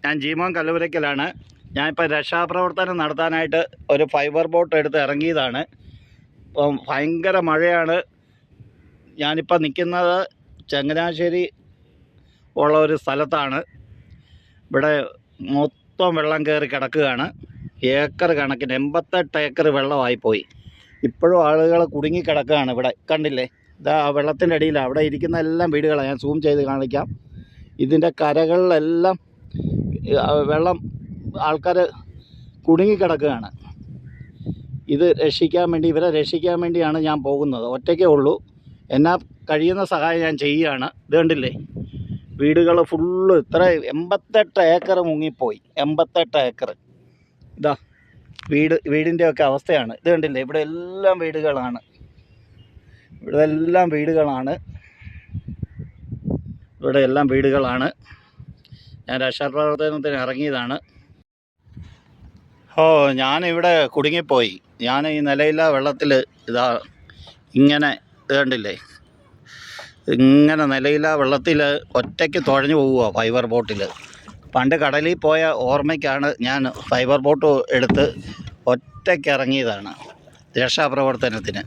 ഞാൻ ജീമോൻ കല്ലുപുരയ്ക്കലാണ്. ഞാനിപ്പോൾ രക്ഷാപ്രവർത്തനം നടത്താനായിട്ട് ഒരു ഫൈബർ ബോട്ട് എടുത്ത് ഇറങ്ങിയതാണ്. ഇപ്പം ഭയങ്കര മഴയാണ്. ഞാനിപ്പോൾ നിൽക്കുന്നത് ചങ്ങനാശ്ശേരി ഉള്ള ഒരു സ്ഥലത്താണ്. ഇവിടെ മൊത്തം വെള്ളം കയറി കിടക്കുകയാണ്. ഏക്കർ കണക്കിന് 88 ഏക്കർ വെള്ളമായിപ്പോയി. ഇപ്പോഴും ആളുകൾ കുടുങ്ങിക്കിടക്കുകയാണ്. ഇവിടെ കണ്ടില്ലേ, ഇതാ വെള്ളത്തിൻ്റെ അടിയിലാണ്. അവിടെ ഇരിക്കുന്ന എല്ലാം വീടുകളാണ്. ഞാൻ സൂം ചെയ്ത് കാണിക്കാം. ഇതിൻ്റെ കരകളിലെല്ലാം വെള്ളം, ആൾക്കാർ കുടുങ്ങിക്കിടക്കുകയാണ്. ഇത് രക്ഷിക്കാൻ വേണ്ടി, ഇവരെ രക്ഷിക്കാൻ വേണ്ടിയാണ് ഞാൻ പോകുന്നത്. ഒറ്റയ്ക്കേ ഉള്ളൂ. എന്നാൽ കഴിയുന്ന സഹായം ഞാൻ ചെയ്യുകയാണ്. ഇത് കണ്ടില്ലേ, വീടുകൾ ഫുള്ള് ഇത്ര 88 ഏക്കർ മുങ്ങിപ്പോയി. 88 ഏക്കർ. ഇതാ വീടിൻ്റെയൊക്കെ അവസ്ഥയാണ്. ഇത് കണ്ടില്ലേ, ഇവിടെ എല്ലാം വീടുകളാണ്. ഇവിടെ എല്ലാം വീടുകളാണ്. ഞാൻ രക്ഷാപ്രവർത്തനത്തിന് ഇറങ്ങിയതാണ്. ഞാനിവിടെ കുടുങ്ങിപ്പോയി. ഞാൻ ഈ നിലയില്ല വെള്ളത്തിൽ ഇതാ ഇങ്ങനെ, ഇത് കണ്ടില്ലേ, ഇങ്ങനെ നിലയില്ല വെള്ളത്തിൽ ഒറ്റയ്ക്ക് തുഴഞ്ഞു പോവുക ഫൈബർ ബോട്ടിൽ. പണ്ട് കടലിൽ പോയ ഓർമ്മയ്ക്കാണ് ഞാൻ ഫൈബർ ബോട്ട് എടുത്ത് ഒറ്റയ്ക്ക് ഇറങ്ങിയതാണ് രക്ഷാപ്രവർത്തനത്തിന്.